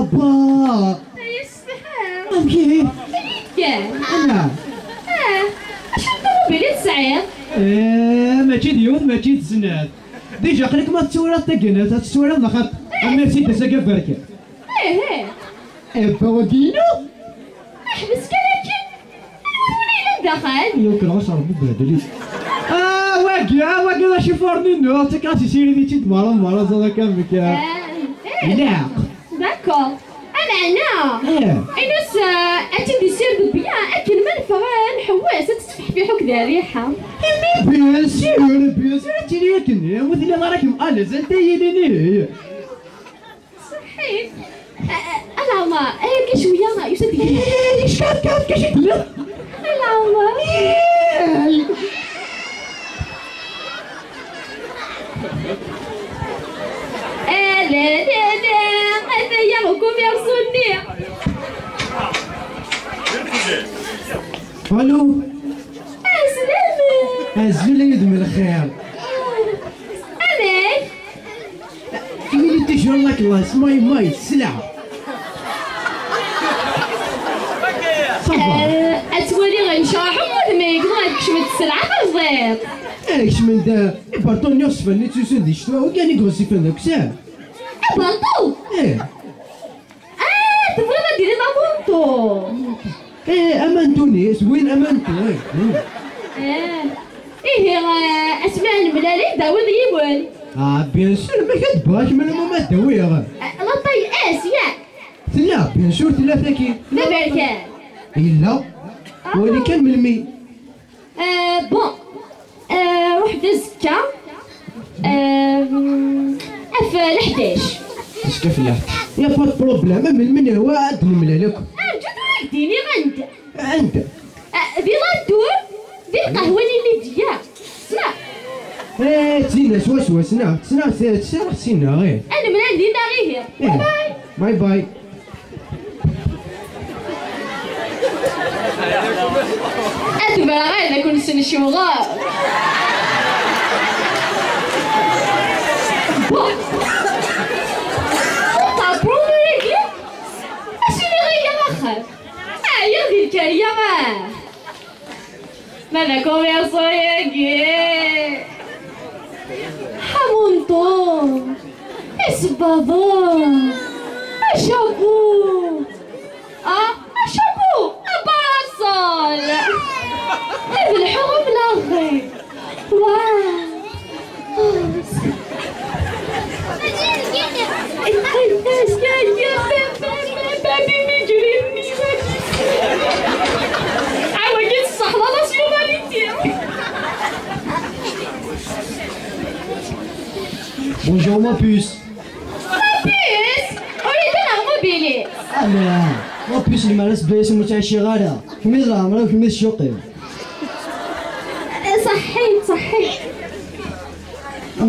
با يستحق كيف؟ كاع انا اش الطوموبيل تسعير؟ ماشي ديوث ماشي تسناد ديجا قلك ما تصورات تاكنات تصورات لاخاطر مرسيدس هكا بركه ايه باودينو احبس كلاكن وين دخل؟ يمكن عشر ببهدلي واقع ماشي فورنينو تكاسي سيري دي تشد مرة زادا كامك لا داكور انا انوس اتي سير بيان اكل منفرن حواس تتفح في حك ذا ريحه بيان سير تيري كني مثل راك مقلز انت يديني صحيح العمى هيك شويه يسدي ايش كان كشي لا العمى الو سلامة الزليد من الخير أنا كيفين انت شو لك الله ماي السلعة صافا أتولي غنشرحو ولا ما يقدر كشمت السلعة بالضبط ايش من ذا البارطون يوسف اللي تسوسن دي شتوا وكان يقصي في ذاك ساعة بلطو تفرض ديري لابونطو امانتوني زوين امانتو ايه اسماء الملالي داوود يبون بيان سور ما كتبغاش من ما داويها لا طي ياك لا بيان سور ثلاثة كي لا بركان الا ولي كان من المي بون وحدة زكا اف ل11 اش كيف لا يا فات بروبليم من هو عاد الملالك جد ديني انت دي لادور دي القهوة اللي ديا سنا تسينا سوا سنا سنا غير انا من عندي ناغيه باي باي اتبع غير نكون سن الشوغال طابروكي اشيلي غير الاخر يا ذيك يا ماذا كوميرسو ياكي حمونطو اسبابو اشابو اشابو اباصل هذا الحرم الاخر واو Bonjour ma puce. Ma puce أريد الأوتوموبيل. ما puce اللي مالس بيس متعشي غادا كمية العمرة وكمية الشوقي. صحيت.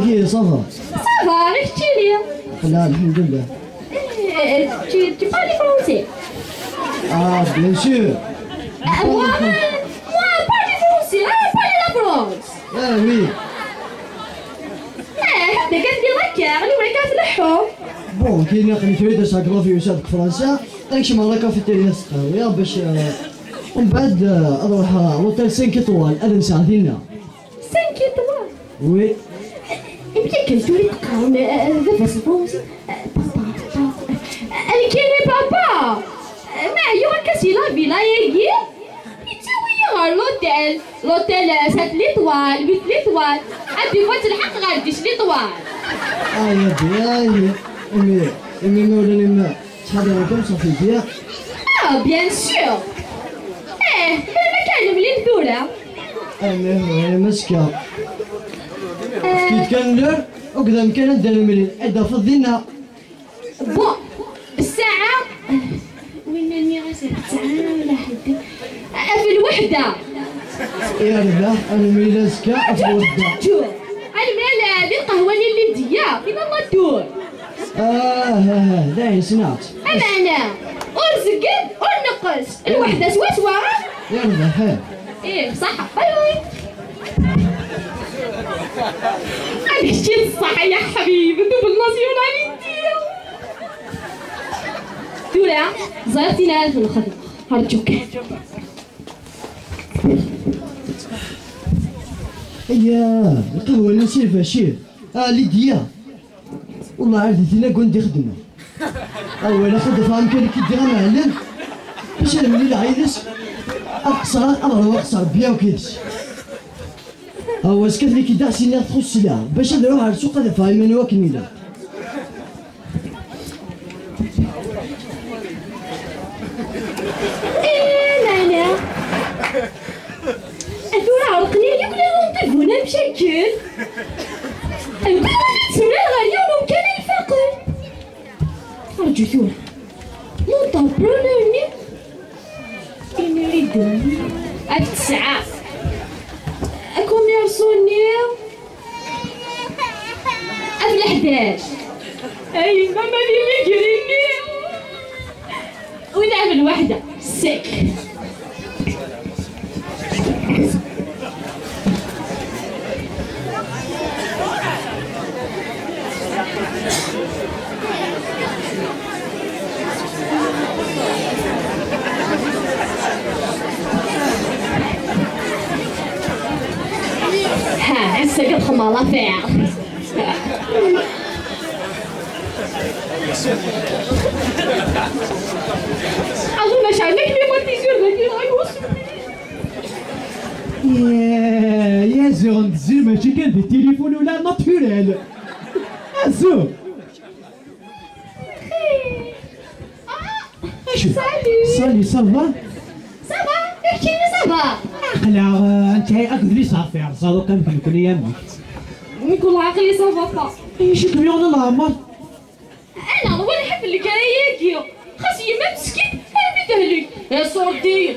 كي صافا. صافا غير تشيلي. لا الحمد لله. Tu parles français? Bien sûr. Moi, parle français, parle la France. Oui. هذا كندير هكا غني ولا كتلحو. بون كاين اللي تريد تاكلافي وسادك فرنسا داكشي مع لا كافيتيريا السقاوية باش ومن بعد نروح لوطيل 5 ايطوال هذا نساعد لنا. 5 ايطوال؟ وي. يمكن تولي تقراو دابا الفرنسي. أنا كاين بابا معايا هكا لا فيلا ياكي يتساوي غير لوطيل 7 ليطوال 8 ليطوال عندي فوت الحق غادي 10 ليطوال. يا دي امي مولاني ما شحال راكم صافي بيا. بيان سور. ما كان ملي ندورة. هي مسكة. كي كان اللور وقدام كان ندير المليل عدا فضينا. بون الساعة وين الميغاسات الساعة ولا حد في الوحدة. يا رباه انا ميلاسكا في الوحدة. انا من هذه القهوة اللي ديا فين الله تدور. لا سمعت. أنا ورزقد ورنقص الوحدة سوا. يا رباه إيه صح. باي. هذا الشيء الصح يا حبيبي بالناسيوناليتي. تورا زارتينا في الخدمة أرجوك. يا القهوة اللي نسير بشير ليديا والله عرفتينا كنت خدمة أول أخذ فهم كان كيديرها معلم باش أنا ملي العيدس أقصر أقصر بيا وكيدس هو سكت لي كيدار سينا تخص لها باش نروح على السوق هذا فاهم أنا وكنيلا نانا أثورة عرقني اللي كنا نطيبونا بشكل أنت تسمع غالية وممكن الفقر أرجو ثورة نطبروني إن نريدوني التسعة أكون يرسوني ال11 أي ماما لي ميقريني ونعمل واحدة سك ها هسه قد خمالة فيها أظن شعرك لما تيجي يا زون تزير ماشي كان بالتليفون ولا ناتوريل ازو سالي صافا احكي لي صافا عقلا انت هاي اكد لي صافي صادو كان كون يامك نقول عقلي صافا ايش كبيون العمر انا هو نحب الكراياكيو خاص يما مسكين انا بيتهلك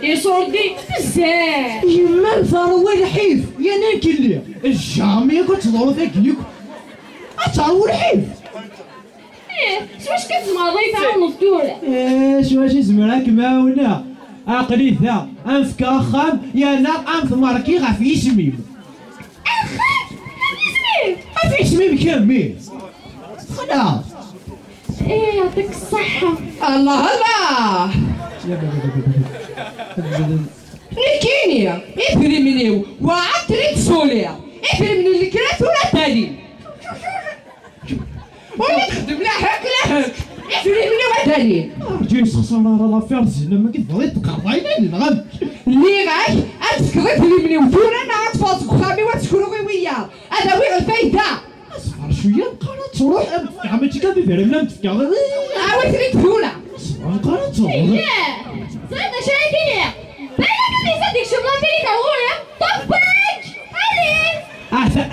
يا صوردي بزاف يما ثروه الحيف يا ناكل الجامي كتضرب ذاك ليك ثروه الحيف واش كتماضي تاع النطوره واش زمرك ماونا عقلي ذا انفكا خام يا نا انف ماركي غا في سميم في سميم كامل خلاص يعطيك الصحة الله نكينيا افري منيو وعاد تريد سوليا افري من الكرات ولا تالي ولا تخدم لا هاك لا هاك افري منيو تالي رجعي صصنا راه لافير زينة ما كتبغي تقربينا للغد اللي غاي اتسكري افري منيو تونا انا غتفاصك خامي وتكونوا غير وياه هذا وين الفايدة اصبر شوية نقرا تروح عملتي كادي داير بلا نتفكر عاود تريد تونا نقرا تروح صدق شايفين بالك اللي صدق شغلة فيك هو طبك علي عسى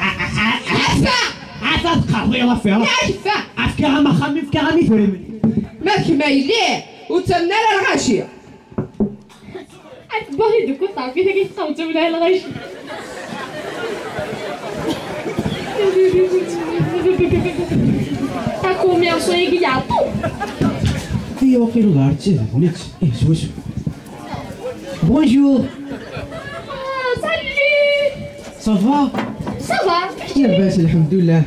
تقربي لافير عارفة افكار ما خامي افكار مي فريمني ماك مايليه وتمنا الغاشية باهي دوك تعرفي كيف تقاوتوا ولا الغش تاكو ميرسو يجي يعطو هي وقيل الله عرفتي بنت زوج بونجور سالي صافا صافا لاباس الحمد لله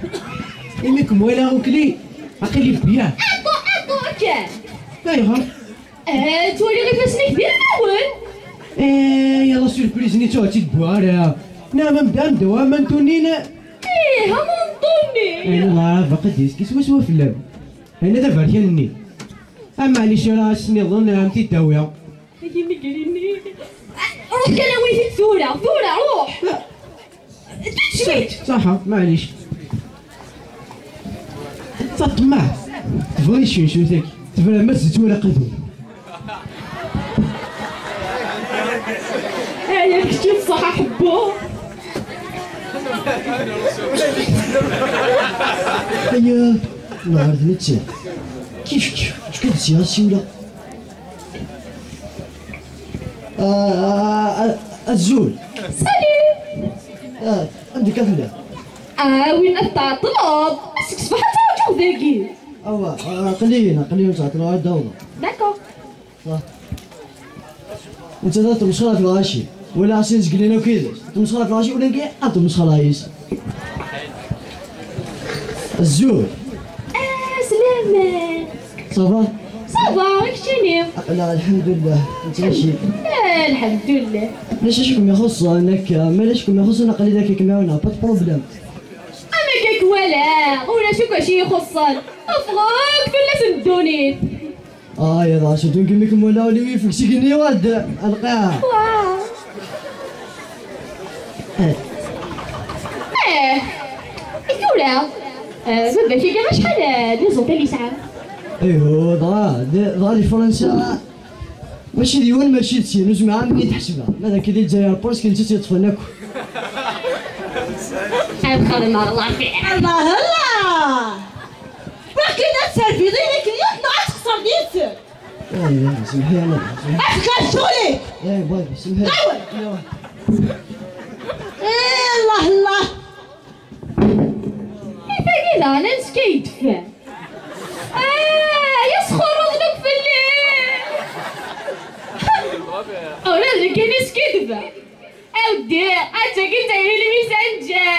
إميكم ولا وكلي عقلي بيان عطو كان ايوا تولي غير فاسني كبير الاول يلا سوربريز نيتو تيبوها نعم نبدا ندوا ما نتونينا همونطوني انا ما باقي ديسكي سوا في اللعب انا دابا كانني معليش راه سني ظن عم تداويها هي مقريني روح كان ويتي ثورة روح تشميت صح معليش تطمع تبغي شو ذاك تبغي ما زدت ولا قدوم يا كشتي الصحة حبو هيا نهار نتسع كيف كدسي هاسي ولا الزول سالي عندك أفلا وين التعطلب بس صباح تاوجو ذاكي قليل تعطلوا على الدورة داكو صح انت ذات مسخرة في الغاشي ولا عشان زقلينا وكذا مسخرة في الغاشي ولا نقي انت مسخرة يس الزول سلامة صافا صافا كشتيني. لا الحمد لله انت ماشي. الحمد لله. علاش اشكون يخص انك مالاش كون يخص انا قليل هكاك معانا با بروبليم. اما كاك ولا شو كاشي يخصن افغاك فلاس الدونيت. يا راشد نكملكم ولا ولي ويفك سيكني واد القاه. يقولا بابا شي كاع شحال لي زوطيل يسعى. ايوا ضا لي فرنسا ماشي ديوان ماشي تسينوز مع مني تحسبها ماذا كي الجزائر بورس كي نسيت يطفناكو. بخير الله فيك. الله الله باقي لا تسرفي ليك اليوم ما تخسر ديتك. ايوا سمحي انا افكار شوليك. بابا سمحي. الله الله كذا انا نسكيت فيه. يسخر اغلق في الليل. اولاد كان يسكت فيه. اودي انت كنت عيني ميسنجر.